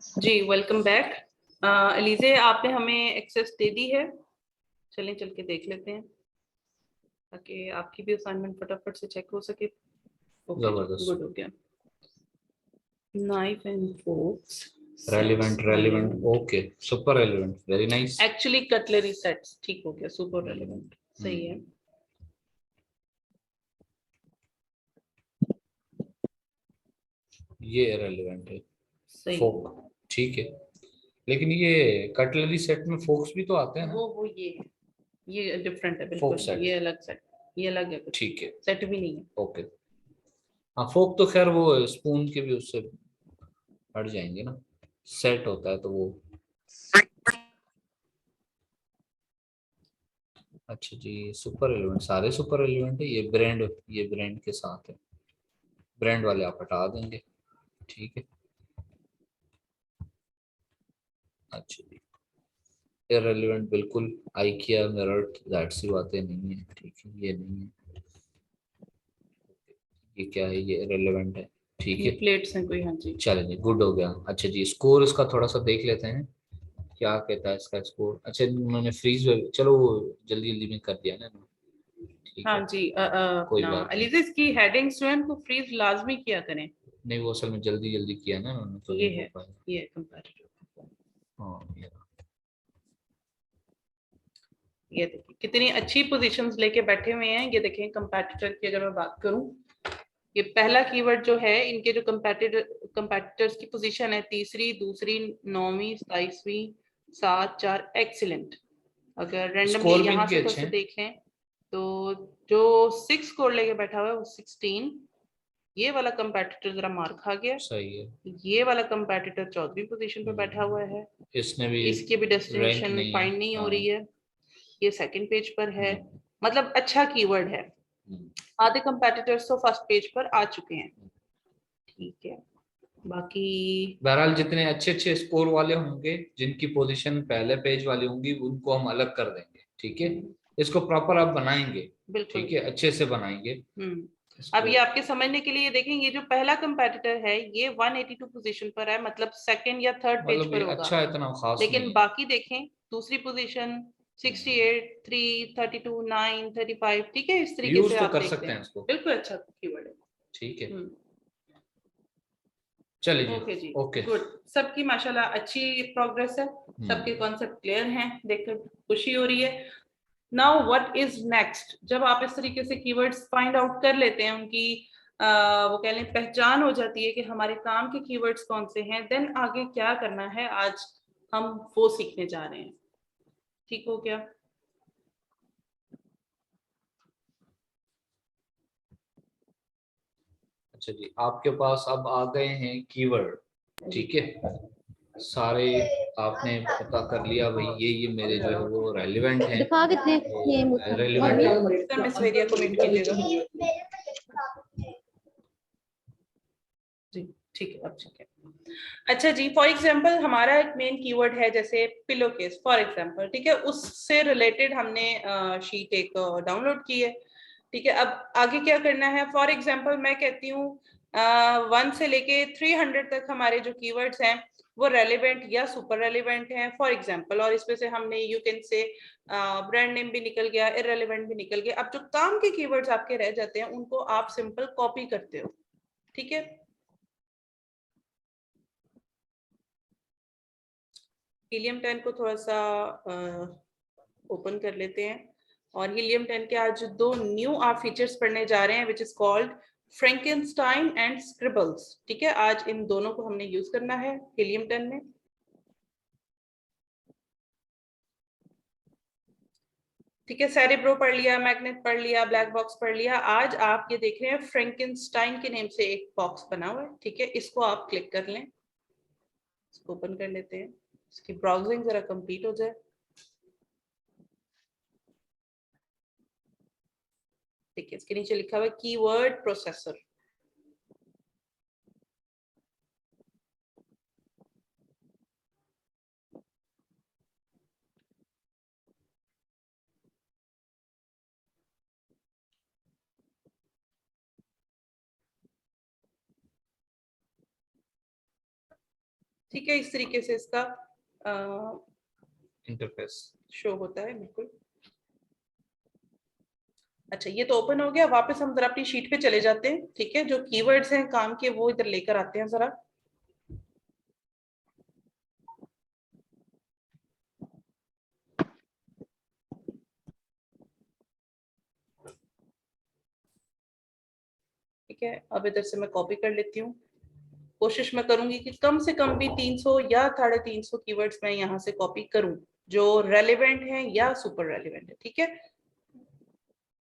जी welcome back. एलिजे आपने हमें access दे दी है। चलें चल के देख लेते हैं ताकि आपकी भी असाइनमेंट फटाफट से चेक हो सके। जबरदस्त, गुड हो गया। Knife and forks relevant, okay, super relevant, very nice. Actually cutlery sets, ठीक हो गया, सुपर रेलिवेंट, सही है। ये रेलिवेंट है, सही फोक, ठीक है। लेकिन ये कटलरी सेट में फोक्स भी तो आते हैं ना? वो ये डिफरेंट है फोक बिल्कुल, सेट, ये अलग सेट, ये अलग है, कुछ ठीक है, सेट भी नहीं है। ओके। हाँ, फोक तो खैर वो स्पून के भी उससे हट जाएंगे ना, सेट होता है तो वो। अच्छा जी, सुपर एलिमेंट, सारे सुपर एलिमेंट है। ये ब्रांड के साथ है, ब्रांड वाले आप हटा देंगे, ठीक है। अच्छा जी, इररिलेवेंट बिल्कुल, आइकिया मिरर दैट सी बातें नहीं है, ठीक है, ये नहीं है। ये क्या है? ये इररिलेवेंट है, ठीक ये है। प्लेट्स हैं कोई, हाँ जी। चलेंगे, गुड हो गया। अच्छा जी, स्कोर इसका थोड़ा सा देख लेते हैं, क्या कहता है इसका स्कोर। अच्छा, उन्होंने फ्रीज, चलो वो जल्दी जल्दी में कर दिया ना, ठीक हाँ है, जी। कोई अपना बात नहीं। एलिजे की हेडिंग्स जो है उनको फ्रीज लाजमी किया करें। नहीं, वो असल में जल्दी जल्दी किया ना उन्होंने, तो ये नहीं हो है, पाया। ये कंपैरेटिव। हाँ, ये देखिए कितनी अच्छी पोजीशंस लेके बैठे हुए हैं। ये देखें कंपैटिटर की अगर मैं बात करूं, ये पहला कीवर्ड जो है, इनके जो कंपैटिटर्स की पोजीशन है, तीसरी, दूसरी, नौवीं, 27वीं, 7, 4, एक्सीलेंट। अगर रैंडमली स्कोर भी यहाँ इनके से थोड़ा अच्छे सा हैं। देखें तो जो 6 स्कोर लेके बैठा हुआ है वो 16। ये वाला कंपैटिटर जरा मार खा गया। सही है। ये वाला कंपैटिटर 14वीं पोजीशन पे बैठा हुआ है। इसने भी इसकी भी रैंक डेस्टिनेशन नहीं है। फाइंड नहीं हो हाँ। रही है। ये सेकंड पेज पर है। मतलब अच्छा कीवर्ड है। आधे कंपेटिटर्स तो फर्स्ट पेज पर आ चुके हैं, ठीक है। बाकी बहरहाल जितने अच्छे अच्छे स्कोर वाले होंगे, जिनकी पोजीशन पहले पेज वाली होंगी, उनको हम अलग कर देंगे, ठीक है। इसको प्रॉपर आप बनाएंगे, बिल्कुल। ठीक है, अच्छे से बनाएंगे अब इसको। ये आपके समझने के लिए देखें, ये जो पहला कंपेटिटर है ये 182 पोजीशन पर है, मतलब सेकंड या थर्ड पेज मतलब पर ये होगा। अच्छा इतना खास नहीं लेकिन है। बाकी देखें, दूसरी पोजीशन 68, 3, 32, 9, 35, ठीक है, इस तरीके से यूज तो आप कर देखते सकते हैं। हैं इसको, बिल्कुल अच्छा कीवर्ड है। ठीक है। हम्म। चलिए जी, ओके जी, ओके। गुड। सबकी माशाल्लाह अच्छी प्रोग्रेस है। सबके कॉन्सेप्ट क्लियर हैं, देखकर खुशी हो रही है। Now what is next. जब आप इस तरीके से कीवर्ड्स फाइंड आउट कर लेते हैं, उनकी वो कह लें पहचान हो जाती है कि हमारे काम के कीवर्ड्स कौन से हैं, देन आगे क्या करना है, आज हम वो सीखने जा रहे हैं। ठीक हो गया। अच्छा जी, आपके पास अब आ गए हैं कीवर्ड, ठीक है। सारे आपने पता कर लिया भाई, ये मेरे जो है वो रेलिवेंट हैं, दिखा कितने ये रेलिवेंट है। मिस वेरिया को म्यूट कीजिएगा जी। ठीक है, अब ठीक है। अच्छा जी, फॉर एग्जांपल हमारा एक मेन कीवर्ड है जैसे पिलो केस फॉर एग्जांपल, ठीक है, उससे रिलेटेड हमने शीट एक डाउनलोड की है, ठीक है। अब आगे क्या करना है, फॉर एग्जांपल मैं कहती हूँ 1 से लेके 300 तक हमारे जो कीवर्ड्स हैं वो रेलिवेंट या सुपर रेलिवेंट हैं फॉर एग्जांपल, और इसमें से हमने you can say brand name भी निकल गया, इररेलेवेंट भी निकल गया। अब जो काम के कीवर्ड्स आपके रह जाते हैं उनको आप सिंपल कॉपी करते हो, ठीक है। हीलियम 10 को थोड़ा सा ओपन कर लेते हैं, और हीलियम 10 के आज दो न्यू आप फीचर्स पढ़ने जा रहे हैं, which is called Frankenstein and scribbles, ठीक है। आज इन दोनों को हमने यूज करना है हीलियम 10 में, ठीक है। सेरेब्रो पढ़ लिया, मैग्नेट पढ़ लिया, ब्लैक बॉक्स पढ़ लिया। आज आप ये देख रहे हैं फ्रैंकेनस्टाइन के नेम से एक बॉक्स बना हुआ है, ठीक है, इसको आप क्लिक कर लें, इसको ओपन कर लेते हैं, इसकी ब्राउजिंग जरा कंप्लीट हो जाए, ठीक है। इसके नीचे लिखा हुआ है कीवर्ड प्रोसेसर, ठीक है, इस तरीके से इसका इंटरफेस शो होता है। बिल्कुल। अच्छा, ये तो ओपन हो गया। वापस हम जरा अपनी शीट पे चले जाते हैं। ठीक है, जो कीवर्ड्स हैं काम के वो इधर लेकर आते हैं जरा। ठीक है, अब इधर से मैं कॉपी कर लेती हूँ। कोशिश मैं करूंगी कि कम से कम भी 300 या 350 कीवर्ड्स मैं यहाँ से कॉपी करूं जो रेलेवेंट है या सुपर रेलेवेंट है। ठीक है,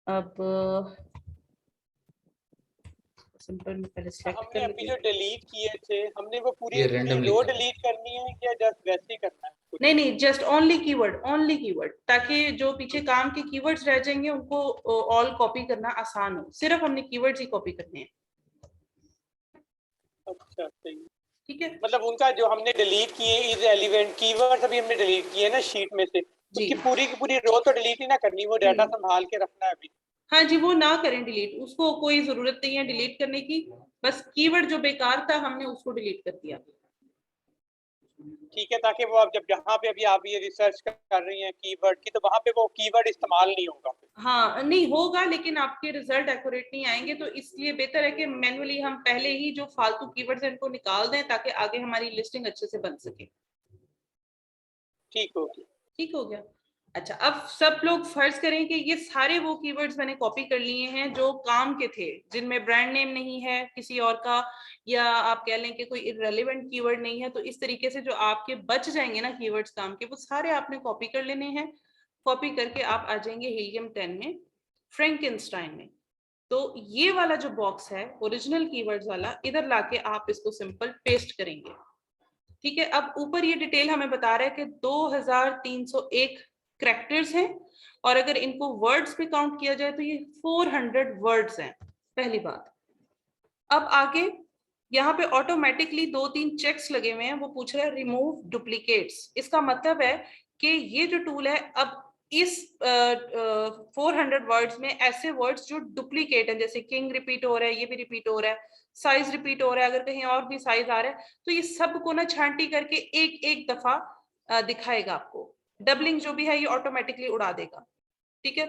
अब सिंपल में पहले सिलेक्ट हमने कर अभी लेती जो हूँ। डिलीट किए थे, हमने वो पूरी ये पूरी randomly रो करना है। डिलीट करनी है या जस्ट वैसे ही करना है? नहीं नहीं, जस्ट ओनली कीवर्ड, ताकि जो पीछे काम के कीवर्ड्स रह जाएंगे उनको ऑल कॉपी करना आसान हो। सिर्फ हमने कीवर्ड्स ही कॉपी करने हैं। अच्छा, सही। ठीक है मतलब उनका जो हमने डिलीट किए इररिलेवेंट कीवर्ड्स अभी हमने डिलीट किए ना शीट में से, जी। उसकी पूरी की पूरी रो तो डिलीट ही ना करनी, वो डाटा संभाल के रखना है अभी। हाँ जी, वो ना करें डिलीट, उसको कोई जरूरत नहीं है डिलीट करने की। बस कीवर्ड जो बेकार था हमने उसको डिलीट कर दिया। ठीक है, ताकि वो अब जब जहाँ पे अभी आप ये रिसर्च कर रही हैं कीवर्ड की, तो वहाँ पे वो कीवर्ड इस्तेमाल नहीं होगा। हाँ नहीं होगा, लेकिन आपके रिजल्ट एक्यूरेट नहीं आएंगे, तो इसलिए बेहतर है कि मैन्युअली हम पहले ही जो फालतू कीवर्ड्स हैं इनको निकाल दें ताकि आगे हमारी लिस्टिंग अच्छे से बन सके। ठीक होगी। ठीक हो गया। अच्छा, अब सब लोग फर्ज करें कि ये सारे वो कीवर्ड्स मैंने कॉपी कर लिए हैं जो काम के थे, जिनमें ब्रांड नेम नहीं है किसी और का, या आप कह लें कि कोई इररिलेवेंट कीवर्ड नहीं है। तो इस तरीके से जो आपके बच जाएंगे ना कीवर्ड्स काम के, वो सारे आपने कॉपी कर लेने हैं। कॉपी करके आप आ जाएंगे हीलियम 10 में, फ्रैंकेनस्टाइन में। तो ये वाला जो बॉक्स है ओरिजिनल कीवर्ड्स वाला, इधर लाके आप इसको सिंपल पेस्ट करेंगे। ठीक है, अब ऊपर ये डिटेल हमें बता रहा है कि 2301 कैरेक्टर्स हैं, और अगर इनको वर्ड्स पे काउंट किया जाए तो ये 400 वर्ड्स हैं। पहली बात। अब आगे यहाँ पे ऑटोमेटिकली 2-3 चेक्स लगे हुए हैं, वो पूछ रहा है रिमूव डुप्लीकेट्स। इसका मतलब है कि ये जो टूल है, अब इस 400 वर्ड्स में ऐसे वर्ड्स जो डुप्लीकेट है, जैसे किंग रिपीट हो रहा है, ये भी रिपीट हो रहा है, साइज रिपीट हो रहा है, अगर कहीं और भी साइज आ रहा है, तो ये सब को ना छांटी करके एक एक दफा दिखाएगा आपको। डबलिंग जो भी है ये ऑटोमेटिकली उड़ा देगा। ठीक है,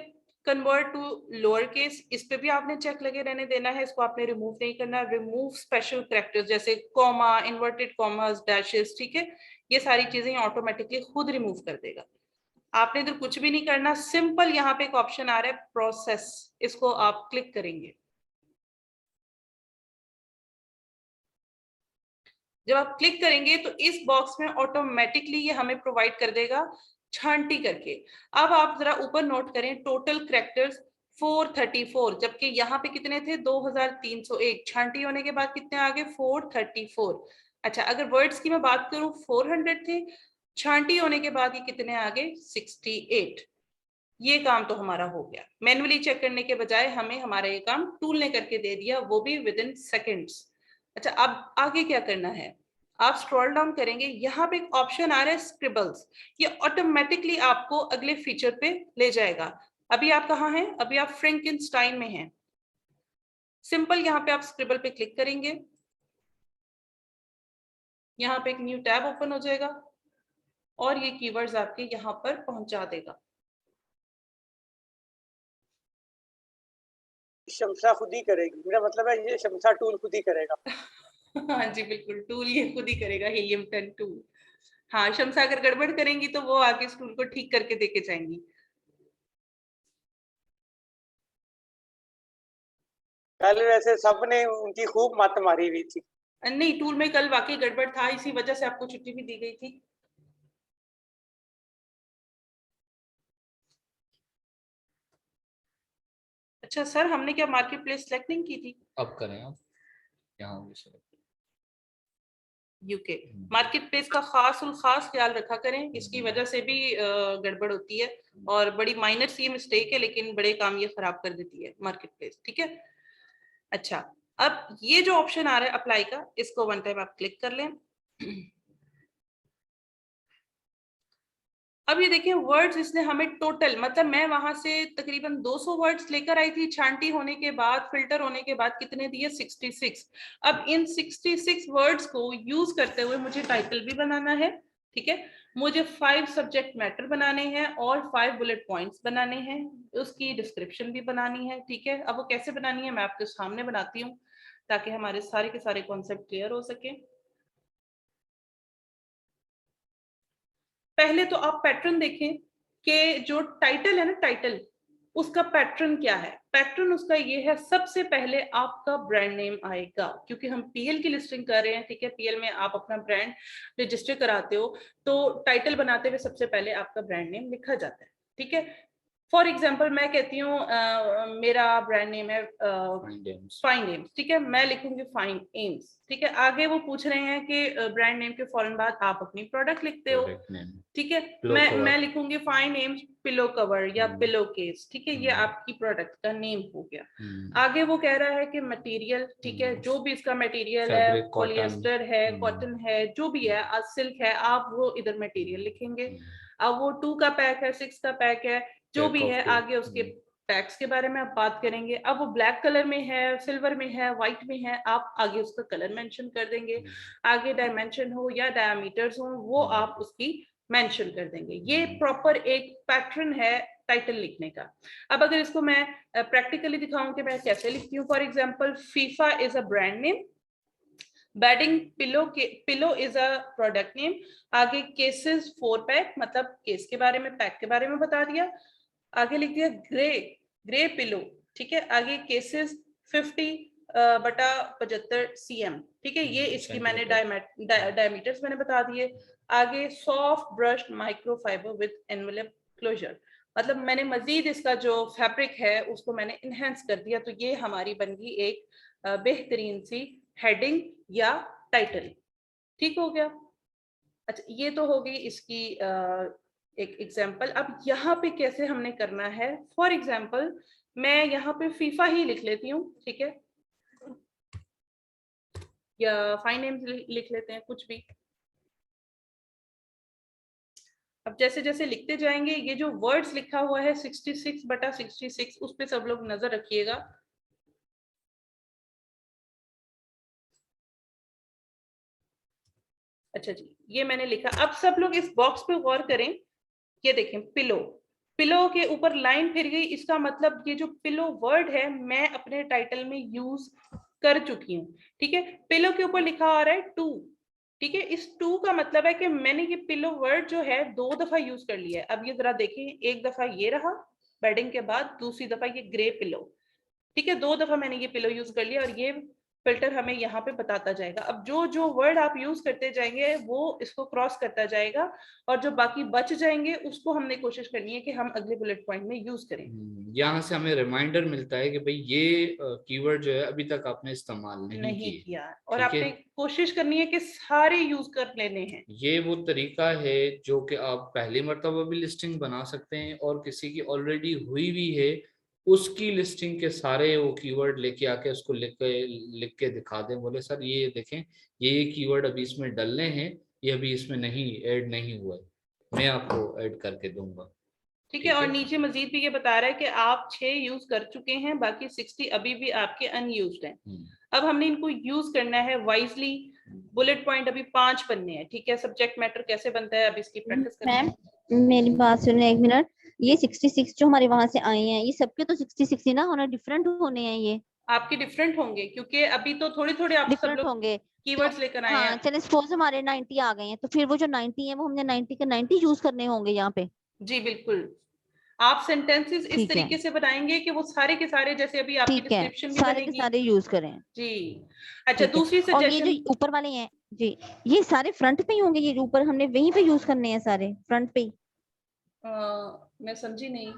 कन्वर्ट टू लोअर केस, इस पे भी आपने चेक लगे रहने देना है, इसको आपने रिमूव नहीं करना। रिमूव स्पेशल कैरेक्टर्स जैसे कॉमा, इन्वर्टेड कॉमास, डैशेस, ठीक है, ये सारी चीजें ऑटोमेटिकली खुद रिमूव कर देगा। आपने इधर कुछ भी नहीं करना, सिंपल यहाँ पे एक ऑप्शन आ रहा है प्रोसेस, इसको आप क्लिक करेंगे। जब आप क्लिक करेंगे तो इस बॉक्स में ऑटोमेटिकली ये हमें प्रोवाइड कर देगा छांटी करके। अब आप जरा ऊपर नोट करें, टोटल कैरेक्टर्स 434, जबकि यहाँ पे कितने थे 2301, छांटी होने के बाद कितने आ गए 434। अच्छा, अगर वर्ड्स की मैं बात करूं 400 थे, छांटी होने के बाद ये कितने आ गए 68। ये काम तो हमारा हो गया, मैन्युअली चेक करने के बजाय हमें हमारा ये काम टूल ने करके दे दिया, वो भी विद इन सेकेंड्स। अच्छा, अब आगे क्या करना है, आप स्क्रॉल डाउन करेंगे, यहाँ पे एक ऑप्शन आ रहा है स्क्रिबल्स, ये ऑटोमेटिकली आपको अगले फीचर पे ले जाएगा। अभी आप कहाँ हैं, अभी आप फ्रैंकेनस्टाइन में हैं। सिंपल यहाँ पे आप स्क्रिबल पे क्लिक करेंगे, यहाँ पे एक न्यू टैब ओपन हो जाएगा और ये कीवर्ड्स आपके यहाँ पर पहुंचा देगा। शमसा खुद ही करेगी, मेरा मतलब है ये शमसा टूल खुद ही करेगा। हाँ जी बिल्कुल, टूल ये खुद ही करेगा, हीलियम 10 टूल। हाँ, शमसा अगर गड़बड़ करेंगी तो वो आगे इस टूल को ठीक करके देके जाएंगी। कल वैसे सबने उनकी खूब मत मारी हुई थी। नहीं, टूल में कल वाकई गड़बड़ था, इसी वजह से आपको छुट्टी भी दी गई थी। अच्छा सर, हमने क्या मार्केट प्लेस सेलेक्ट नहीं की थी? अब करें आप यहाँ भी select। यूके मार्केट प्लेस का खास और खास ख्याल रखा करें, इसकी वजह से भी गड़बड़ होती है, और बड़ी माइनर सी मिस्टेक है लेकिन बड़े काम ये खराब कर देती है मार्केट प्लेस। ठीक है, अच्छा, अब ये जो ऑप्शन आ रहा है अप्लाई का, इसको वन टाइम आप क्लिक कर लें। अब ये देखिए वर्ड्स इसने हमें टोटल, मतलब मैं वहां से तकरीबन 200 वर्ड्स लेकर आई थी, छांटी होने के बाद, फिल्टर होने के बाद कितने दिए, 66। अब इन 66 वर्ड्स को यूज करते हुए मुझे टाइटल भी बनाना है, ठीक है, मुझे 5 सब्जेक्ट मैटर बनाने हैं और 5 बुलेट पॉइंट्स बनाने हैं, उसकी डिस्क्रिप्शन भी बनानी है, ठीक है। अब वो कैसे बनानी है मैं आपके सामने बनाती हूँ ताकि हमारे सारे के सारे कॉन्सेप्ट क्लियर हो सके। पहले तो आप पैटर्न देखें कि जो टाइटल है ना, टाइटल उसका पैटर्न क्या है। पैटर्न उसका ये है, सबसे पहले आपका ब्रांड नेम आएगा, क्योंकि हम पीएल की लिस्टिंग कर रहे हैं, ठीक है। पीएल में आप अपना ब्रांड रजिस्टर कराते हो, तो टाइटल बनाते हुए सबसे पहले आपका ब्रांड नेम लिखा जाता है, ठीक है। फॉर एग्जाम्पल मैं कहती हूँ मेरा ब्रांड नेम है फाइन एम्स, ठीक है, मैं लिखूंगी फाइन एम्स, ठीक है। आगे वो पूछ रहे हैं कि ब्रांड नेम के फौरन बाद आप अपनी प्रोडक्ट लिखते हो, ठीक है। मैं लिखूंगी फाइन एम्स पिलो कवर या पिलो केस, ठीक है, ये आपकी प्रोडक्ट का नेम हो गया। आगे वो कह रहा है कि मटेरियल, ठीक है, जो भी इसका मटेरियल है, पॉलिएस्टर है, कॉटन है, जो भी है, सिल्क है, आप वो इधर मटेरियल लिखेंगे। अब वो 2 का पैक है, 6 का पैक है, जो भी है, आगे उसके पैक्स के बारे में आप बात करेंगे। अब वो ब्लैक कलर में है, सिल्वर में है, व्हाइट में है, आप आगे उसका कलर मेंशन कर देंगे। आगे डायमेंशन हो या डायमीटर्स हो, वो आप उसकी मेंशन कर देंगे। ये प्रॉपर एक पैटर्न है टाइटल लिखने का। अब अगर इसको मैं प्रैक्टिकली दिखाऊं कि मैं कैसे लिखती हूँ, for example FIFA is a brand name, bedding pillow is a product name, आगे केसेस 4 पैक, मतलब केस के बारे में, पैक के बारे में बता दिया। आगे लिख दिया ग्रे पिलो, ठीक है। आगे केसेस 50/75 cm, ठीक है, ये इसकी मैंने डायमीटर्स मैंने बता दिए। आगे soft brush microfiber with envelope closure, मतलब मैंने मजीद इसका जो फैब्रिक है उसको मैंने इनहेंस कर दिया, तो ये हमारी बन गई एक बेहतरीन सी हेडिंग या टाइटल, ठीक हो गया। अच्छा, ये तो हो गई इसकी एक एग्जाम्पल। अब यहाँ पे कैसे हमने करना है, फॉर एग्जाम्पल मैं यहाँ पे फीफा ही लिख लेती हूँ, ठीक है, या फाइन नेम लिख लेते हैं, कुछ भी। अब जैसे जैसे लिखते जाएंगे, ये जो वर्ड्स लिखा हुआ है 66/66, उस पे सब लोग नजर रखिएगा। अच्छा जी, ये मैंने लिखा। अब सब लोग इस बॉक्स पे गौर करें, ये देखें पिलो, पिलो के ऊपर लाइन फिर गई, इसका मतलब ये जो पिलो वर्ड है मैं अपने टाइटल में यूज कर चुकी हूँ, ठीक है। पिलो के ऊपर लिखा आ रहा है 2, ठीक है, इस 2 का मतलब है कि मैंने ये पिलो वर्ड जो है 2 दफा यूज कर लिया है। अब ये जरा देखें, एक दफा ये रहा बेडिंग के बाद, दूसरी दफा ये ग्रे पिलो, ठीक है, 2 दफा मैंने ये पिलो यूज कर लिया, और ये फिल्टर हमें यहाँ पे बताता जाएगा। अब जो जो वर्ड आप यूज करते जाएंगे वो इसको क्रॉस करता जाएगा, और जो बाकी बच जाएंगे उसको हमने कोशिश करनी है कि हम अगले बुलेट पॉइंट में यूज करें। यहाँ से हमें रिमाइंडर मिलता है कि भाई ये कीवर्ड जो है अभी तक आपने इस्तेमाल नहीं किया, और आपने कोशिश करनी है कि सारे यूज कर लेने हैं। ये वो तरीका है जो कि आप पहली मर्तबा भी लिस्टिंग बना सकते हैं, और किसी की ऑलरेडी हुई भी है उसकी लिस्टिंग के सारे वो कीवर्ड लेके आके उसको लिख के दिखा दें, बोले सर ये देखें ये कीवर्ड अभी इसमें डलने हैं, ये अभी इसमें नहीं ऐड नहीं हुआ है, मैं आपको ऐड करके दूंगा, ठीक है। और नीचे मजीद भी ये बता रहा है कि आप 6 यूज कर चुके हैं, बाकी 60 अभी भी आपके अनयूज्ड हैं। अब हमने इनको यूज करना है वाइजली। बुलेट पॉइंट अभी 5 बनने हैं, ठीक है। सब्जेक्ट मैटर कैसे बनता है अभी इसकी प्रैक्टिस करते हैं। मैम मेरी बात सुनिए एक मिनट, ये 66 जो हमारे वहां से आए हैं, ये सबके तो 66 ही ना होना, डिफरेंट होने हैं ये। आपके डिफरेंट होंगे क्योंकि अभी तो थोड़े थोड़े आप सब लोग होंगे, कीवर्ड्स लेकर आए हैं। हाँ चलिए सपोज हमारे 90 आ गए हैं, तो फिर वो जो 90 है वो हमने 90 के 90 यूज करने होंगे यहाँ पे। जी बिल्कुल, आप सेंटेंसेस इस तरीके से बनाएंगे कि वो सारे के सारे, जैसे अभी आपकी डिस्क्रिप्शन भी सारे के सारे यूज करें जी। अच्छा, दूसरी सजेशन, और ये जो ऊपर वाले हैं जी, ये सारे फ्रंट पे ही होंगे, ये ऊपर हमने वहीं पे यूज करने हैं सारे फ्रंट पे ही। मैं समझी नहीं।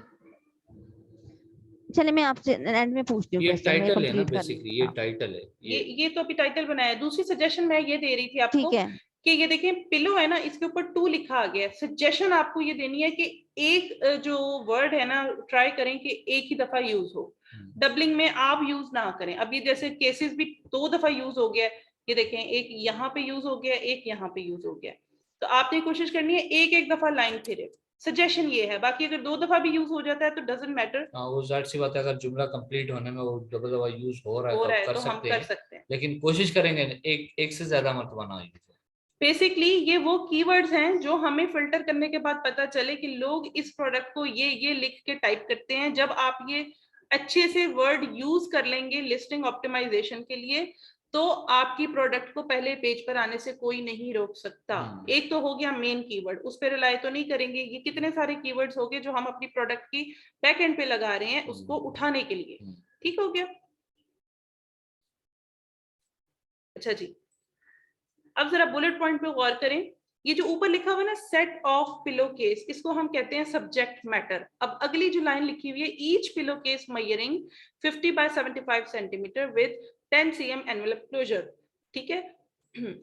चलिए मैं आपसे एंड में पूछती हूँ। ये टाइटल है ना बेसिकली, ये टाइटल है, ये तो अभी टाइटल बनाया। दूसरी सजेशन मैं ये दे रही थी आपको, ठीक है, कि ये देखें पिलो है ना, इसके ऊपर 2 लिखा आ गया है। सजेशन आपको ये देनी है कि एक जो वर्ड है ना, ट्राई करें कि एक ही दफा यूज हो, डबलिंग में आप यूज ना करें। अब ये जैसे केसेस भी 2 दफा यूज हो गया, ये देखें एक यहाँ पे यूज हो गया, एक यहाँ पे यूज हो गया, तो आपने कोशिश करनी है एक एक दफा लाइन फिरे, सजेशन ये है, बाकी अगर 2 दफा भी यूज हो जाता है तो डजंट मैटर, हाँ वो जाहिर सी बात है, अगर जुमला कंप्लीट होने में वो डबल दफा यूज हो रहा है हो तो रहा आप है कर तो हम सकते कर हैं, सकते हैं। लेकिन कोशिश करेंगे एक एक से ज्यादा मरतबा ना यूज हो। बेसिकली ये वो कीवर्ड्स हैं जो हमें फिल्टर करने के बाद पता चले कि लोग इस प्रोडक्ट को ये लिख के टाइप करते हैं। जब आप ये अच्छे से वर्ड यूज कर लेंगे लिस्टिंग ऑप्टिमाइजेशन के लिए, तो आपकी प्रोडक्ट को पहले पेज पर आने से कोई नहीं रोक सकता। एक तो हो गया मेन कीवर्ड, उस पर रिलाय तो नहीं करेंगे। ये कितने सारे कीवर्ड्स हो गए जो हम अपनी प्रोडक्ट की बैक एंड पे लगा रहे हैं उसको उठाने के लिए। ठीक हो गया। अच्छा जी, अब जरा बुलेट पॉइंट पे गौर करें। ये जो ऊपर लिखा हुआ है ना सेट ऑफ पिलो केस, इसको हम कहते हैं सब्जेक्ट मैटर। अब अगली जो लाइन लिखी हुई है, each pillow case measuring 50 by 75 centimetre with 10 cm envelope closure. ठीक है।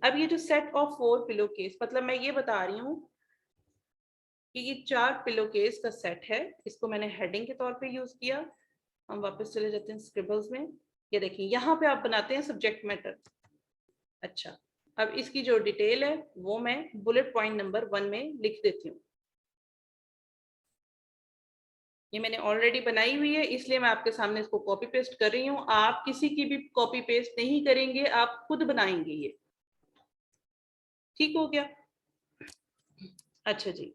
अब ये जो सेट ऑफ 4 पिलो केस, मतलब मैं ये बता रही हूँ कि ये 4 पिलो केस का सेट है। इसको मैंने हेडिंग के तौर पे यूज किया। हम वापस चले जाते हैं स्क्रिबल्स में। ये देखिए यहाँ पे आप बनाते हैं सब्जेक्ट मैटर। अच्छा, अब इसकी जो डिटेल है वो मैं बुलेट पॉइंट नंबर 1 में लिख देती हूँ। ये मैंने ऑलरेडी बनाई हुई है, इसलिए मैं आपके सामने इसको कॉपी पेस्ट कर रही हूँ। आप किसी की भी कॉपी पेस्ट नहीं करेंगे, आप खुद बनाएंगे ये। ठीक हो गया। अच्छा जी,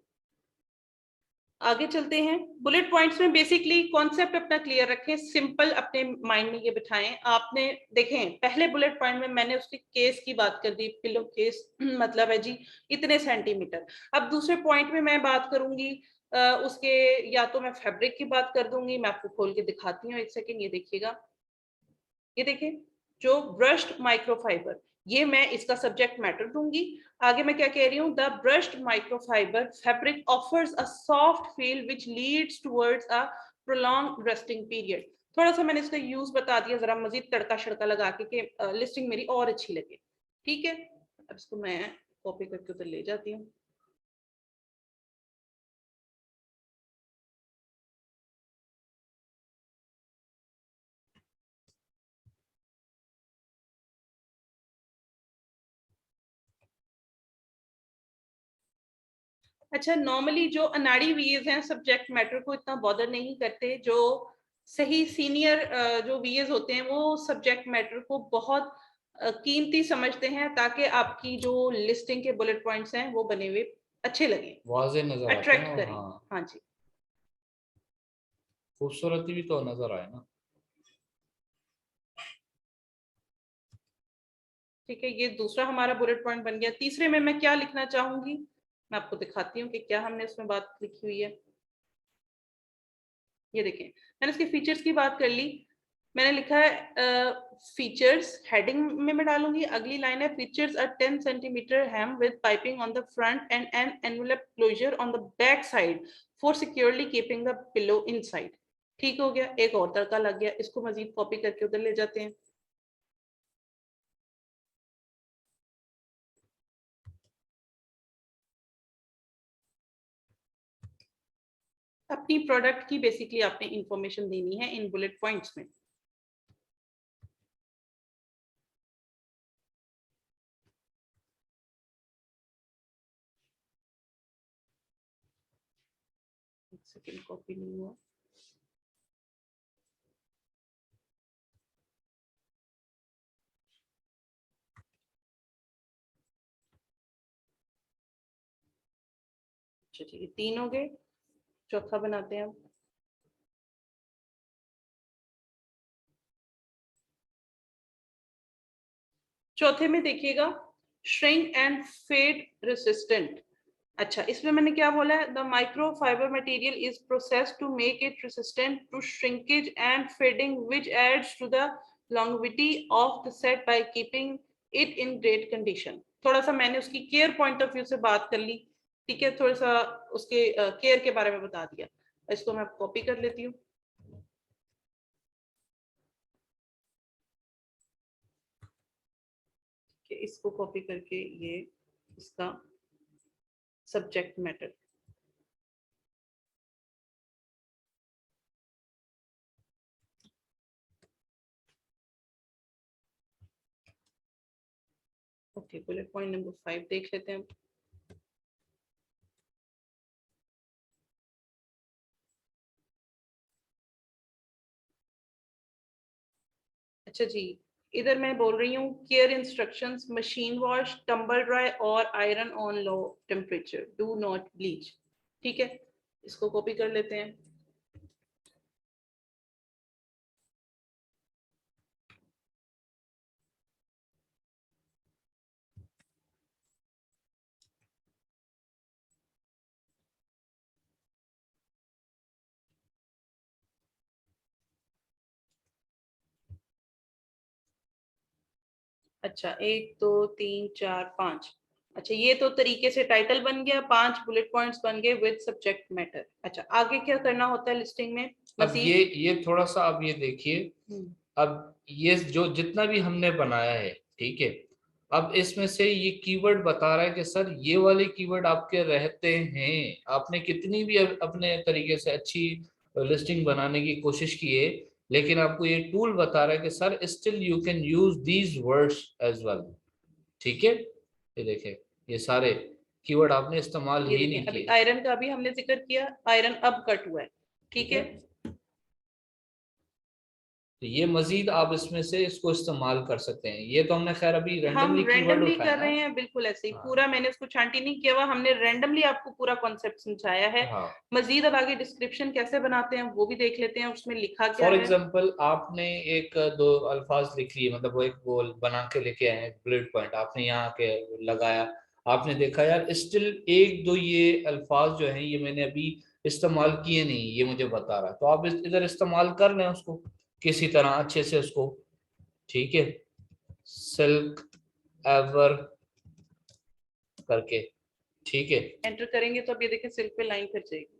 आगे चलते हैं। बुलेट पॉइंट्स में बेसिकली कॉन्सेप्ट अपना क्लियर रखें, सिंपल अपने माइंड में ये बिठाएं। आपने देखें पहले बुलेट पॉइंट में मैंने उसके केस की बात कर दी, पिलो केस मतलब है जी इतने सेंटीमीटर। अब दूसरे पॉइंट में मैं बात करूंगी उसके, या तो मैं फैब्रिक की बात कर दूंगी। मैं आपको खोल के दिखाती हूँ, एक सेकेंड। ये देखिएगा, ये देखिए जो ब्रश्ड माइक्रोफाइबर, ये मैं इसका सब्जेक्ट मैटर दूंगी। आगे मैं क्या कह रही हूँ, the brushed microfibre fabric offers a soft feel which Leeds towards a prolong resting period. थोड़ा सा मैंने इसका यूज बता दिया, जरा मजीद तड़का शड़का लगा के लिस्टिंग मेरी और अच्छी लगे। ठीक है, अब इसको मैं कॉपी करके उधर ले जाती हूँ। अच्छा, नॉर्मली जो अनाड़ी वीएस हैं सब्जेक्ट मैटर को इतना बॉदर नहीं करते। जो सही सीनियर जो वीएस होते हैं वो सब्जेक्ट मैटर को बहुत कीमती समझते हैं, ताकि आपकी जो लिस्टिंग के बुलेट पॉइंट्स हैं वो बने हुए अच्छे लगे, वाज़ेह नजर आते हैं अट्रैक्ट और करें। हाँ हाँ जी, खूबसूरती भी तो नजर आए ना। ठीक है, ये दूसरा हमारा बुलेट पॉइंट बन गया। तीसरे में मैं क्या लिखना चाहूंगी, मैं आपको दिखाती हूँ कि क्या हमने उसमें बात लिखी हुई है। ये देखें, मैंने इसके फीचर्स की बात कर ली। मैंने लिखा है फीचर्स, हेडिंग में मैं डालूंगी। अगली लाइन है features a 10 centimetre hem with piping on the front and an envelope closure on the back side for securely keeping the pillow inside। ठीक हो गया, एक और तड़का लग गया। इसको मजीद कॉपी करके उधर ले जाते हैं। अपनी प्रोडक्ट की बेसिकली आपने इंफॉर्मेशन देनी है इन बुलेट पॉइंट्स में। एक सेकेंड, कॉपी नहीं हुआ। अच्छा ठीक है, 3 हो गए। चौथा बनाते हैं। चौथे में देखिएगा श्रिंक एंड फेड रेसिस्टेंट। अच्छा, इसमें मैंने क्या बोला है, the microfiber material is processed to make it resistant to shrinkage and fading which aids to the longevity of the set by keeping it in great condition. थोड़ा सा मैंने उसकी केयर पॉइंट ऑफ व्यू से बात कर ली। ठीक है, थोड़ा सा उसके केयर के बारे में बता दिया। इसको मैं कॉपी कर लेती हूँ। इसको कॉपी करके ये इसका subject matter. Okay, bullet point number 5 देख लेते हैं। अच्छा जी, इधर मैं बोल रही हूँ care instructions, machine wash, tumble dry और iron on low temperature, do not bleach. ठीक है, इसको कॉपी कर लेते हैं। अच्छा, 1 2 3 4 5। अच्छा, ये तो तरीके से टाइटल बन गया, 5 बुलेट पॉइंट्स बन गए विद सब्जेक्ट मैटर। अच्छा, आगे क्या करना होता है लिस्टिंग में? अब ये थोड़ा सा आप ये देखिए, अब ये जो जितना भी हमने बनाया है, ठीक है, अब इसमें से ये कीवर्ड बता रहा है कि सर ये वाले कीवर्ड आपके रहते हैं। आपने कितनी भी अपने तरीके से अच्छी लिस्टिंग बनाने की कोशिश की है, लेकिन आपको ये टूल बता रहा है कि sir still you can use these words as well. ठीक है, ये देखें, ये सारे कीवर्ड आपने इस्तेमाल ये ही देखें, नहीं अभी किए। आयरन का भी हमने जिक्र किया, आयरन अब कट हुआ है। ठीक है, तो ये मजीद आप इसमें से इसको इस्तेमाल कर सकते हैं। ये तो हमने खैर अभी हम रैंडमली कीवर्ड रैंडमली उठाया कर ना। रहे हैं, बिल्कुल ऐसे ही हाँ। पूरा मैंने उसको छांटी नहीं किया हुआ, हमने रैंडमली आपको पूरा कॉन्सेप्ट समझाया है। हाँ, मजीद अब आगे डिस्क्रिप्शन कैसे बनाते हैं वो भी देख लेते हैं, उसमें लिखा क्या फॉर है। एग्जाम्पल आपने एक दो अल्फाज लिख लिए, मतलब वो एक वो बना के लेके आए बुलेट पॉइंट, आपने यहाँ के लगाया, आपने देखा यार स्टिल एक दो ये अल्फाज जो हैं ये मैंने अभी इस्तेमाल किए नहीं, ये मुझे बता रहा है, तो आप इधर इस्तेमाल कर लें उसको किसी तरह अच्छे से उसको। ठीक है, सिल्क एवर करके, ठीक है। एंटर करेंगे तो अब ये देखें सिल्क पे लाइन फिर जाएगी।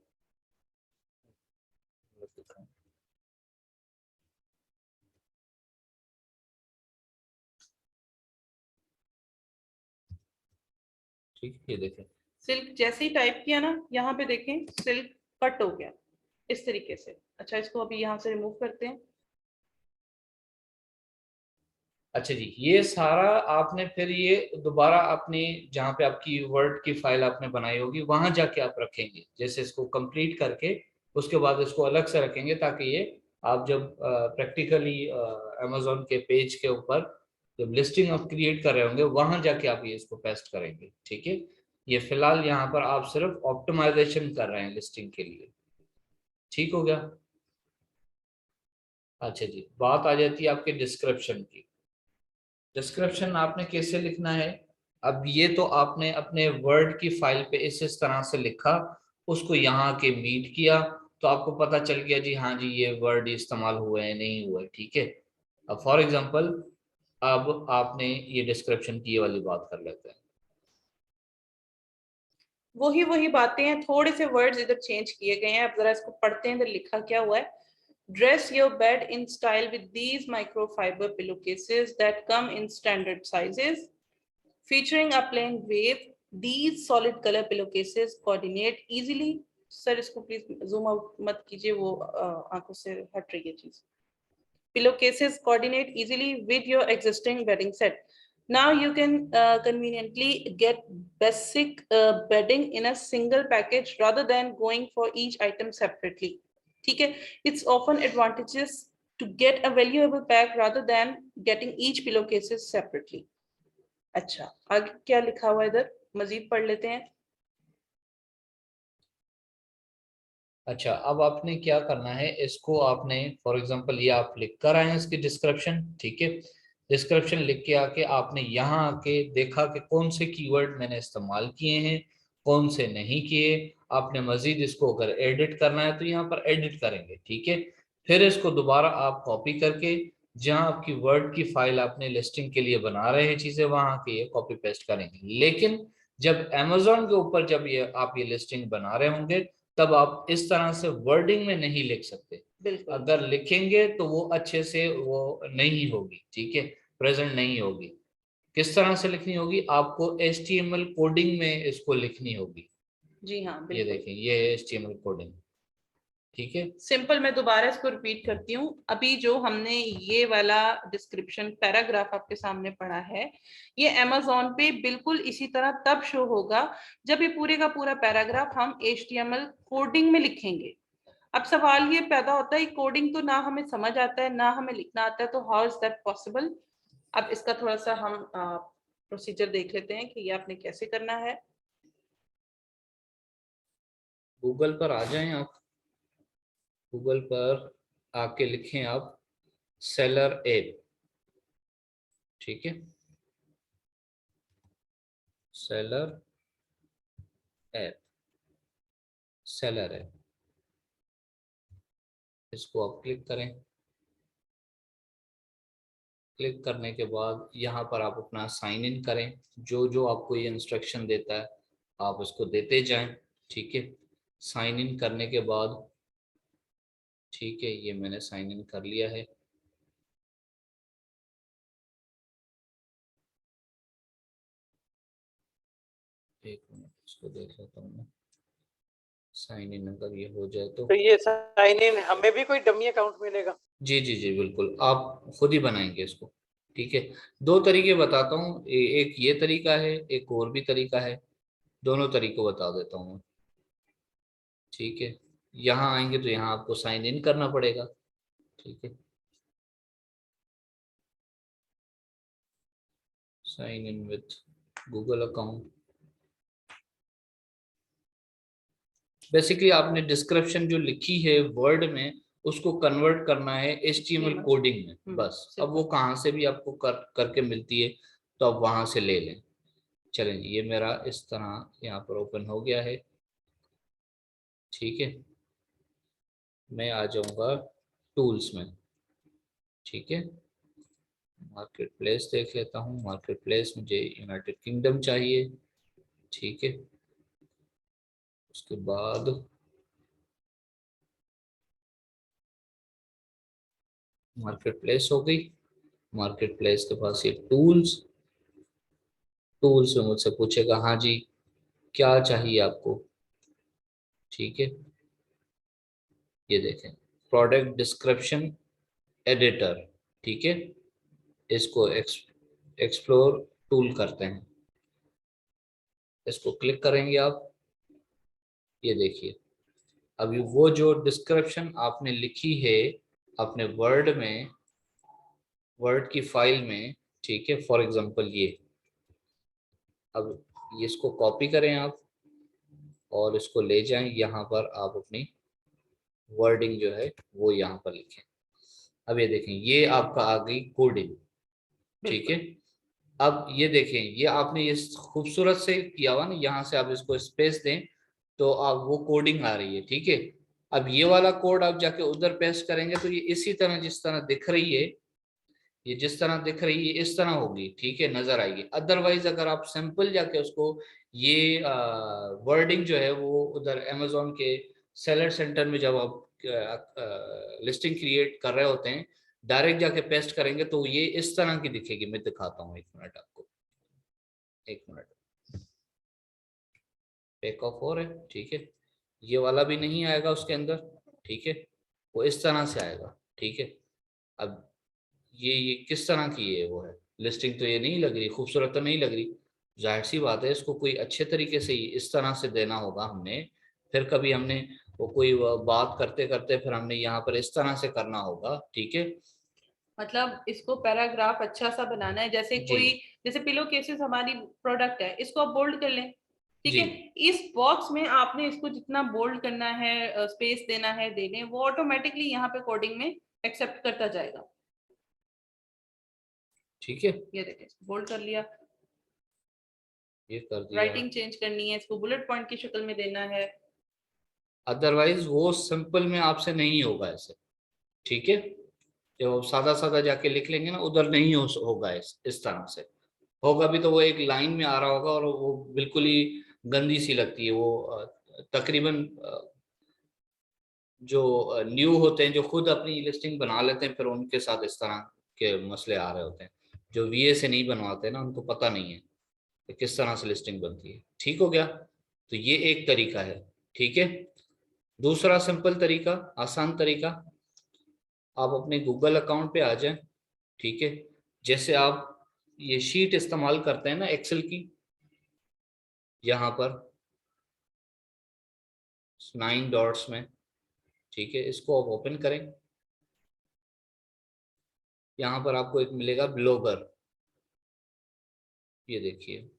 ठीक है, ये देखें, सिल्क जैसे ही टाइप किया ना, यहाँ पे देखें सिल्क कट हो गया इस तरीके से। अच्छा, इसको अभी यहाँ से रिमूव करते हैं। अच्छा जी, ये सारा आपने फिर ये दोबारा अपनी जहाँ पे आपकी वर्ड की फाइल आपने बनाई होगी वहां जाके आप रखेंगे, जैसे इसको कंप्लीट करके उसके बाद इसको अलग से रखेंगे, ताकि ये आप जब प्रैक्टिकली अमेजोन के पेज के ऊपर जब लिस्टिंग आप क्रिएट कर रहे होंगे वहां जाके आप ये इसको पेस्ट करेंगे। ठीक है, ये फिलहाल यहाँ पर आप सिर्फ ऑप्टिमाइजेशन कर रहे हैं लिस्टिंग के लिए। ठीक हो गया। अच्छा जी, बात आ जाती है आपके डिस्क्रिप्शन की। डिस्क्रिप्शन आपने कैसे लिखना है? अब ये तो आपने अपने वर्ड की फाइल पे इस तरह से लिखा, उसको यहाँ के मीट किया, तो आपको पता चल गया जी हाँ जी ये वर्ड इस्तेमाल हुए हैं नहीं हुए। ठीक है, अब फॉर एग्जांपल अब आपने ये डिस्क्रिप्शन की ये वाली बात कर लेते हैं। वही बातें हैं, थोड़े से वर्ड्स इधर चेंज किए गए हैं। अब जरा इसको पढ़ते हैं, इधर लिखा क्या हुआ है। Dress your bed in style with these microfiber pillowcases that come in standard sizes. Featuring a plain wave, these solid color pillowcases coordinate easily. Sir इसको प्लीज जूम आउट मत कीजिए, वो आंखों से हट रही है चीज। Pillowcases coordinate easily with your existing bedding set. Now you can conveniently get basic bedding in a single package rather than going for each item separately. ठीक है, it's often advantageous to get a valuable pack rather than getting each pillowcases separately. अच्छा, आगे क्या लिखा हुआ है इधर, मजीद पढ़ लेते हैं। अच्छा, अब आपने क्या करना है, इसको आपने फॉर एग्जांपल ये आप लिख कर आए हैं इसकी डिस्क्रिप्शन। ठीक है, डिस्क्रिप्शन लिख के आके आपने यहाँ आके देखा कि कौन से कीवर्ड मैंने इस्तेमाल किए हैं कौन से नहीं किए। आपने मजीद इसको अगर एडिट करना है तो यहाँ पर एडिट करेंगे। ठीक है, फिर इसको दोबारा आप कॉपी करके जहाँ आपकी वर्ड की फाइल आपने लिस्टिंग के लिए बना रहे हैं चीजें वहां के ये कॉपी पेस्ट करेंगे। लेकिन जब अमेजोन के ऊपर जब ये आप ये लिस्टिंग बना रहे होंगे तब आप इस तरह से वर्डिंग में नहीं लिख सकते। बिल्कुल, अगर लिखेंगे तो वो अच्छे से वो नहीं होगी। ठीक है, प्रेजेंट नहीं होगी। किस तरह से लिखनी होगी? आपको HTML कोडिंग में इसको लिखनी होगी। जी हाँ ये बिल्कुल। देखें, ये HTML कोडिंग। ठीक है, सिंपल, मैं दोबारा इसको रिपीट करती हूँ। अभी जो हमने ये वाला डिस्क्रिप्शन पैराग्राफ आपके सामने पढ़ा है, ये अमेज़न पे बिल्कुल इसी तरह तब शो होगा जब ये पूरे का पूरा पैराग्राफ हम HTML कोडिंग में लिखेंगे। अब सवाल ये पैदा होता है, कोडिंग तो ना हमें समझ आता है ना हमें लिखना आता है, तो हाउ इज दैट पॉसिबल? अब इसका थोड़ा सा हम प्रोसीजर देख लेते हैं कि ये आपने कैसे करना है। गूगल पर आ जाएं आप, गूगल पर आके लिखें आप सेलर ऐप, ठीक है, सेलर ऐप, सेलर ऐप, इसको आप क्लिक करें। क्लिक करने के बाद यहाँ पर आप अपना साइन इन करें, जो जो आपको ये इंस्ट्रक्शन देता है आप उसको देते जाएं, ठीक है। साइन इन करने के बाद, ठीक है, ये मैंने साइन इन कर लिया है। एक मिनट इसको देख लेता हूँ मैं, साइन इन अगर ये हो जाए तो। तो ये साइन इन हमें भी कोई डमी अकाउंट मिलेगा? जी जी जी बिल्कुल, आप खुद ही बनाएंगे इसको, ठीक है। दो तरीके बताता हूँ, एक ये तरीका है, एक और भी तरीका है, दोनों तरीकों बता देता हूँ मैं, ठीक है। यहाँ आएंगे तो यहाँ आपको साइन इन करना पड़ेगा, ठीक है, sign in with Google account. Basically आपने डिस्क्रिप्शन जो लिखी है वर्ड में उसको कन्वर्ट करना है HTML कोडिंग में, बस। अब वो कहाँ से भी आपको करके मिलती है तो आप वहां से ले लें। चलें, ये मेरा इस तरह यहाँ पर ओपन हो गया है, ठीक है। मैं आ जाऊंगा टूल्स में, ठीक है। मार्केट प्लेस देख लेता हूँ, मार्केट प्लेस मुझे यूनाइटेड किंगडम चाहिए, ठीक है। उसके बाद मार्केट प्लेस हो गई, मार्केट प्लेस के पास ये टूल्स, टूल्स में मुझसे पूछेगा हाँ जी क्या चाहिए आपको, ठीक है। ये देखें प्रोडक्ट डिस्क्रिप्शन एडिटर, ठीक है। इसको एक्सप्लोर टूल करते हैं, इसको क्लिक करेंगे आप। ये देखिए अभी वो जो डिस्क्रिप्शन आपने लिखी है अपने वर्ड में, वर्ड की फाइल में, ठीक है, फॉर एग्जांपल ये, अब ये इसको कॉपी करें आप और इसको ले जाएं यहाँ पर, आप अपनी वर्डिंग जो है वो यहाँ पर लिखें। अब ये देखें ये आपका आ गई कोडिंग, ठीक है। अब ये देखें ये आपने ये खूबसूरत से किया हुआ ना, यहाँ से आप इसको स्पेस दें तो आप वो कोडिंग आ रही है, ठीक है। अब ये वाला कोड आप जाके उधर पेस्ट करेंगे तो ये इसी तरह जिस तरह दिख रही है, ये जिस तरह दिख रही है इस तरह होगी, ठीक है, नजर आएगी। अदरवाइज अगर आप सिंपल जाके उसको ये वर्डिंग जो है वो उधर अमेजोन के सेलर सेंटर में जब आप लिस्टिंग क्रिएट कर रहे होते हैं डायरेक्ट जाके पेस्ट करेंगे तो ये इस तरह की दिखेगी। मैं दिखाता हूँ, एक मिनट आपको, एक मिनट, बैक ऑफ हो रहा है, ठीक है। ये वाला भी नहीं आएगा उसके अंदर, ठीक है, वो इस तरह से आएगा, ठीक है। अब ये किस तरह की है वो है लिस्टिंग, तो ये नहीं लग रही, खूबसूरत तो नहीं लग रही। जाहिर सी बात है इसको कोई अच्छे तरीके से ही इस तरह से देना होगा हमने, फिर कभी हमने वो कोई बात करते करते फिर हमने यहाँ पर इस तरह से करना होगा, ठीक है। मतलब इसको पैराग्राफ अच्छा सा बनाना है, जैसे जी कोई, जैसे पिलो केसेस हमारी प्रोडक्ट है, इसको आप बोल्ड कर लें, ठीक जी है। इस बॉक्स में आपने इसको जितना बोल्ड करना है, स्पेस देना है, दे दें, वो ऑटोमेटिकली यहाँ पे कोडिंग में एक्सेप्ट करता जाएगा, ठीक है, ये देखें बोल्ड कर लिया। ये कर दिया। राइटिंग चेंज करनी है, इसको बुलेट पॉइंट की शक्ल में देना है। अदरवाइज वो सिंपल में आपसे नहीं होगा ऐसे, ठीक है। जब आप सादा सादा जाके लिख लेंगे ना उधर नहीं होगा इस तरह से। होगा भी तो वो एक लाइन में आ रहा होगा और वो बिल्कुल ही गंदी सी लगती है वो। तकरीबन जो न्यू होते हैं जो खुद अपनी लिस्टिंग बना लेते हैं फिर उनके साथ इस तरह के मसले आ रहे होते हैं। जो VA से नहीं बनवाते ना उनको पता नहीं है कि किस तरह से लिस्टिंग बनती है। ठीक हो गया, तो ये एक तरीका है, ठीक है। दूसरा सिंपल तरीका, आसान तरीका, आप अपने गूगल अकाउंट पे आ जाएं, ठीक है। जैसे आप ये शीट इस्तेमाल करते हैं ना एक्सेल की, यहाँ पर 9 डॉट्स में, ठीक है, इसको आप ओपन करें। यहाँ पर आपको एक मिलेगा ब्लॉगर, ये देखिए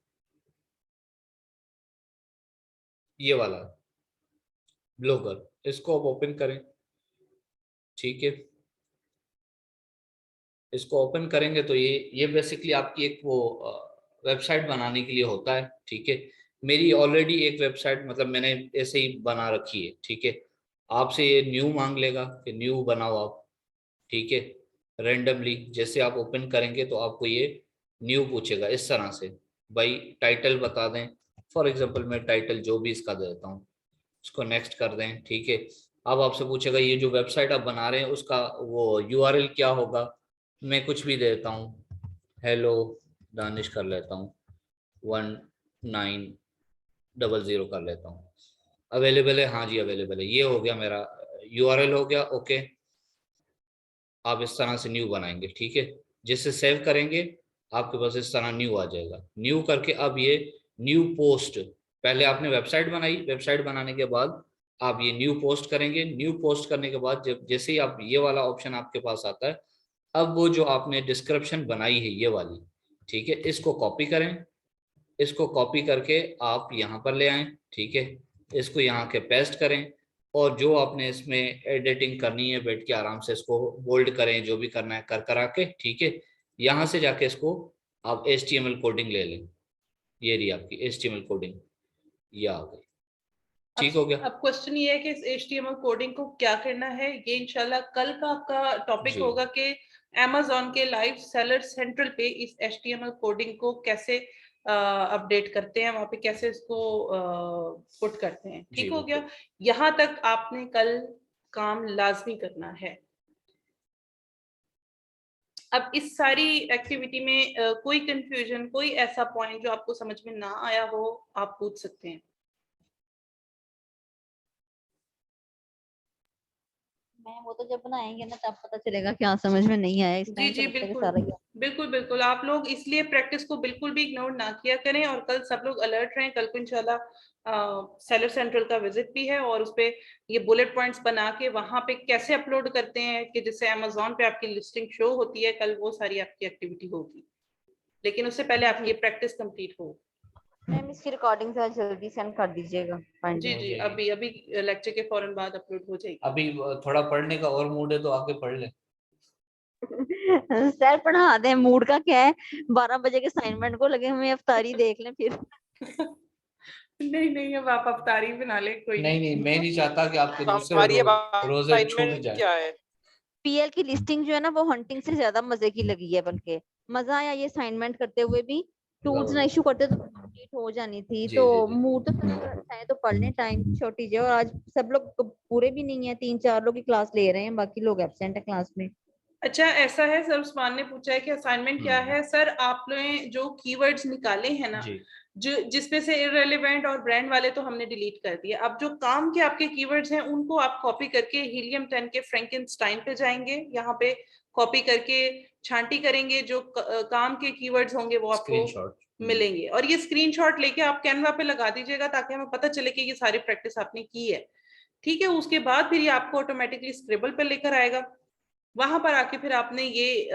ये वाला ब्लॉगर, इसको आप ओपन करें। ठीक है, इसको ओपन करेंगे तो ये बेसिकली आपकी एक वो वेबसाइट बनाने के लिए होता है। ठीक है, मेरी ऑलरेडी एक वेबसाइट मतलब मैंने ऐसे ही बना रखी है। ठीक है, आपसे ये न्यू मांग लेगा कि न्यू बनाओ आप। ठीक है, रेंडमली जैसे आप ओपन करेंगे तो आपको ये न्यू पूछेगा इस तरह से, भाई टाइटल बता दें। फॉर एग्जांपल मैं टाइटल जो भी इसका दे देता हूँ, इसको नेक्स्ट कर दें। ठीक है, अब आपसे पूछेगा ये जो वेबसाइट आप बना रहे हैं उसका वो यूआरएल क्या होगा। मैं कुछ भी देता हूँ, हेलो दानिश कर लेता हूँ, 1900 कर लेता हूँ। अवेलेबल है, हाँ जी अवेलेबल है, ये हो गया मेरा यूआरएल हो गया। ओके, आप इस तरह से न्यू बनाएंगे। ठीक है, जिससे सेव करेंगे आपके पास इस तरह न्यू आ जाएगा। न्यू करके अब ये न्यू पोस्ट, पहले आपने वेबसाइट बनाई, वेबसाइट बनाने के बाद आप ये न्यू पोस्ट करेंगे। न्यू पोस्ट करने के बाद जब जैसे ही आप ये वाला ऑप्शन आपके पास आता है, अब वो जो आपने डिस्क्रिप्शन बनाई है ये वाली, ठीक है, इसको कॉपी करें। इसको कॉपी करके आप यहाँ पर ले आएं। ठीक है, इसको यहाँ के पेस्ट करें और जो आपने इसमें एडिटिंग करनी है बैठ के आराम से इसको बोल्ड करें, जो भी करना है कर करा के। ठीक है, यहाँ से जाके इसको आप HTML कोडिंग ले लें। ये रही आपकी HTML कोडिंग, ये आ गई। ठीक हो गया। अब क्वेश्चन ये है कि इस HTML कोडिंग को क्या करना है, ये इंशाल्लाह कल का आपका टॉपिक जी। होगा कि Amazon के लाइव सेलर सेंट्रल पे इस HTML कोडिंग को कैसे अपडेट करते हैं, वहां पे कैसे इसको पुट करते हैं। जी, ठीक हो गया, बिल्कुल। यहाँ तक आपने कल काम लाजमी करना है। अब इस सारी एक्टिविटी में कोई कंफ्यूजन, कोई ऐसा पॉइंट जो आपको समझ में ना आया हो, आप पूछ सकते हैं। मैम वो तो जब बनाएंगे ना तब पता चलेगा क्या समझ में नहीं आया। इस जी टाइम तो जी लगता है कि बिल्कुल सारा ही बिल्कुल बिल्कुल, आप लोग इसलिए प्रैक्टिस को बिल्कुल भी इग्नोर ना किया करें, और कल सब लोग अलर्ट रहें। कल को इंशाल्लाह सेलर सेंट्रल का विजिट भी है, और उसपे ये बुलेट पॉइंट्स बना के वहां पे कैसे अपलोड करते हैं कि जिससे अमेज़न पे आपकी लिस्टिंग शो होती है, कल वो सारी आपकी एक्टिविटी होगी। लेकिन उससे पहले आपकी ये प्रैक्टिस कंप्लीट हो। मैम इसकी रिकॉर्डिंग जल्दी सेंड कर दीजिएगा। जी जी, अभी अभी लेक्चर के फौरन बाद अपलोड हो जाएगी। अभी थोड़ा पढ़ने का और मूड है तो आके पढ़ ले। सर पढ़ा दें, मूड का क्या है, 12 बजे के असाइनमेंट को लगे हमें अफ्तारी देख लें फिर। नहीं नहीं, अब आप अफ्तारी बना ले, कोई नहीं नहीं, मैं नहीं चाहता कि आपके दूसरे हमारी अब रोजे छूट असाइनमेंट जाए। क्या है? पीएल की लिस्टिंग जो है ना वो हंटिंग से ज्यादा मजे की लगी है, बल्कि मजा आया ये असाइनमेंट करते हुए भी। टूल्स ना इशू करते तो कंप्लीट हो जानी थी। जी तो जी जी। मूड तो अच्छा है, तो पढ़ लें, टाइम छोटी है और आज सब लोग पूरे भी नहीं है, 3-4 लोग ही क्लास ले रहे हैं, बाकी लोग एब्सेंट है क्लास में। अच्छा ऐसा है सर, उस्मान ने पूछा है कि असाइनमेंट क्या है। सर आपने जो कीवर्ड्स निकाले हैं ना, जी जो जिसमें से इररेलेवेंट और ब्रांड वाले तो हमने डिलीट कर दिए। अब जो काम के आपके कीवर्ड्स हैं उनको आप कॉपी करके हीलियम 10 के फ्रैंकेनस्टाइन पे जाएंगे, यहाँ पे कॉपी करके छांटी करेंगे, जो काम के कीवर्ड्स होंगे वो आपको स्क्रीनशॉट मिलेंगे। और ये स्क्रीनशॉट लेके आप कैनवा पे लगा दीजिएगा ताकि हमें पता चले कि ये सारी प्रैक्टिस आपने की है। ठीक है, उसके बाद फिर ये आपको ऑटोमेटिकली स्क्रिबल पे लेकर आएगा। वहां पर आके फिर आपने ये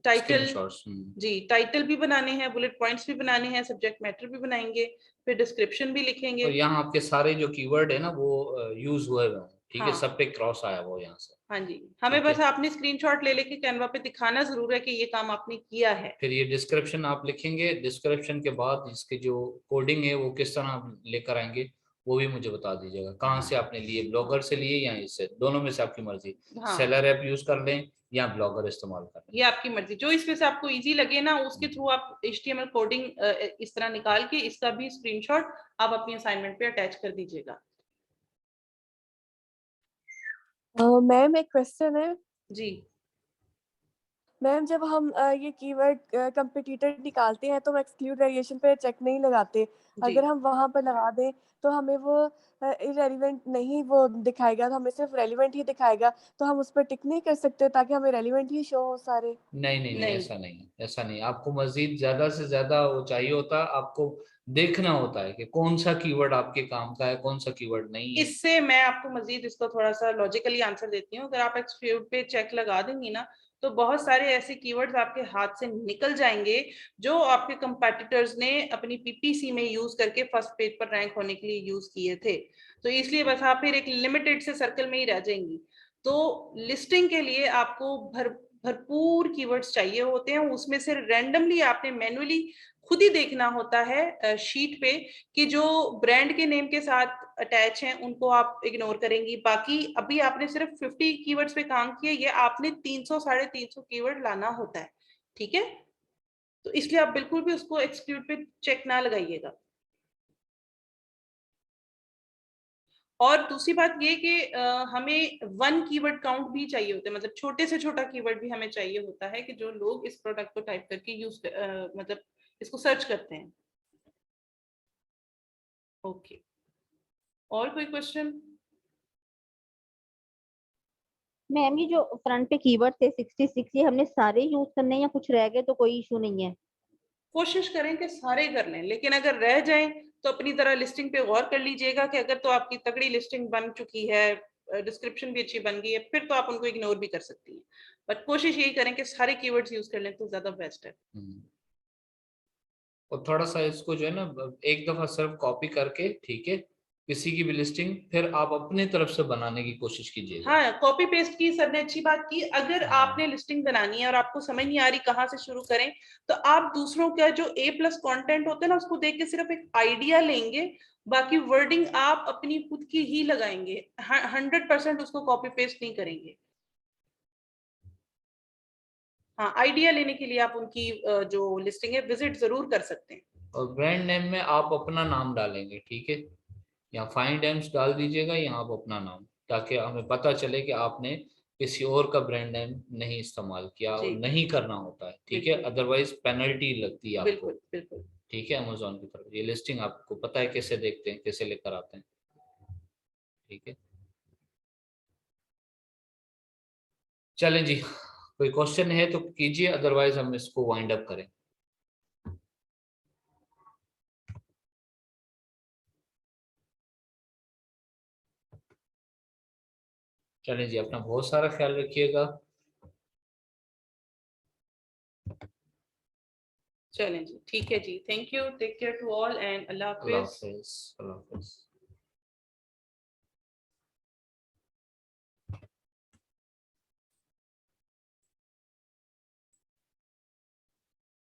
टाइटल, स्क्रीनशॉट्स। जी टाइटल भी बनाने हैं, बुलेट पॉइंट्स भी बनाने हैं, सब्जेक्ट मैटर भी बनाएंगे, फिर डिस्क्रिप्शन भी लिखेंगे। और यहाँ आपके सारे जो कीवर्ड है ना वो यूज हुए हुए हैं। ठीक है, हाँ सब पे क्रॉस आया वो यहाँ से। हाँ जी, हमें ठीक बस है, आपने स्क्रीनशॉट ले लेके कैनवा पे दिखाना जरूर है कि ये काम आपने किया है। फिर ये डिस्क्रिप्शन आप लिखेंगे। डिस्क्रिप्शन के बाद इसके जो कोडिंग है वो किस तरह आप लेकर आएंगे वो भी मुझे बता दीजिएगा। कहाँ से आपने लिए, ब्लॉगर से लिए या इससे, दोनों में से आपकी मर्जी। हाँ, सेलर ऐप यूज कर लें या ब्लॉगर इस्तेमाल कर ये आपकी मर्जी, जो इसमें से आपको इजी लगे ना उसके थ्रू आप HTMल कोडिंग इस तरह निकाल के इसका भी स्क्रीनशॉट आप अपनी असाइनमेंट पे अटैच कर दीजिएगा। मैम एक क्वेश्चन है। जी मैम जब हम ये कीवर्ड कंपटीटर निकालते हैं तो हम एक्सक्लूड वेरिएशन पे चेक नहीं लगाते। जी अगर हम वहाँ पर लगा दें तो हमें वो इरेलीवेंट नहीं वो दिखाएगा, तो हमें सिर्फ रेलिवेंट ही दिखाएगा, तो हम उस पर टिक नहीं कर सकते ताकि हमें रेलिवेंट ही शो हो सारे। नहीं नहीं नहीं, नहीं ऐसा नहीं, ऐसा नहीं। आपको मजीद ज्यादा से ज्यादा वो चाहिए होता है, आपको देखना होता है कि कौन सा कीवर्ड आपके काम का है, कौन सा कीवर्ड नहीं है। इससे मैं आपको मजीद इसको थोड़ा सा लॉजिकली आंसर देती हूँ। अगर आप एक्सक्लूड पे चेक लगा देंगी ना तो बहुत सारे ऐसे कीवर्ड्स आपके हाथ से निकल जाएंगे जो आपके कंपेटिटर्स ने अपनी पीपीसी में यूज करके फर्स्ट पेज पर रैंक होने के लिए यूज किए थे। तो इसलिए बस आप फिर एक लिमिटेड से सर्कल में ही रह जाएंगी। तो लिस्टिंग के लिए आपको भरपूर कीवर्ड्स चाहिए होते हैं। उसमें से रैंडमली आपने मैन्युअली खुद ही देखना होता है शीट पे कि जो ब्रांड के नेम के साथ अटैच हैं उनको आप इग्नोर करेंगी। बाकी अभी आपने सिर्फ 50 कीवर्ड्स पे काम किया, ये आपने 300 350 कीवर्ड लाना होता है। ठीक है, तो इसलिए आप बिल्कुल भी उसको एक्सक्लूड पे चेक ना लगाइएगा। और दूसरी बात ये कि हमें 1 कीवर्ड काउंट भी चाहिए होता है, मतलब छोटे से छोटा कीवर्ड भी हमें चाहिए होता है कि जो लोग इस प्रोडक्ट को टाइप करके यूज मतलब इसको सर्च करते हैं। ओके, और कोई क्वेश्चन? मैम ये जो फ्रंट पे कीवर्ड थे 66, ये हमने सारे यूज करने हैं या कुछ रह गए तो कोई इशू नहीं है? कोशिश करें कि सारे कर लें, लेकिन अगर रह जाएं तो अपनी तरह लिस्टिंग पे गौर कर लीजिएगा कि अगर तो आपकी तगड़ी लिस्टिंग बन चुकी है, डिस्क्रिप्शन भी अच्छी बन गई है, फिर तो आप उनको इग्नोर भी कर सकती हैं। बट कोशिश यही करें कि सारे कीवर्ड्स यूज कर लें तो ज्यादा बेस्ट है। और थोड़ा सा इसको जो है ना, एक दफा सिर्फ कॉपी करके, ठीक है, किसी की भी लिस्टिंग फिर आप अपने तरफ से बनाने की कोशिश कीजिएगा। हाँ, कॉपी पेस्ट की सर ने अच्छी बात की। अगर हाँ। आपने लिस्टिंग बनानी है और आपको समझ नहीं आ रही कहाँ से शुरू करें, तो आप दूसरों का जो A+ कंटेंट होता है ना उसको देख के सिर्फ एक आइडिया लेंगे, बाकी वर्डिंग आप अपनी खुद की ही लगाएंगे। 100% उसको कॉपी पेस्ट नहीं करेंगे। हाँ, आइडिया लेने के लिए आप उनकी जो लिस्टिंग है विजिट जरूर कर सकते हैं। और ब्रांड नेम में आप अपना नाम डालेंगे, ठीक है, या फाइंड एम्स डाल दीजिएगा या आप अपना नाम, ताकि हमें पता चले कि आपने किसी और का ब्रांड नेम नहीं इस्तेमाल किया, और जी नहीं करना होता है, ठीक है, बिल्कुल अदरवाइज पेनल्टी लगती है आपको। बिल्कुल बिल्कुल। ठीक है, अमेजोन की तरफ ये लिस्टिंग आपको पता है कैसे देखते हैं, कैसे लेकर आते हैं, ठीक है। चलें जी, कोई क्वेश्चन है तो कीजिए, अदरवाइज हम इसको वाइंड अप करें। चलें जी, अपना बहुत सारा ख्याल रखिएगा। चलें जी, ठीक है जी, thank you, take care to all and Allah Allah हाफिज। हाफिज। अल्लाह हाफिज।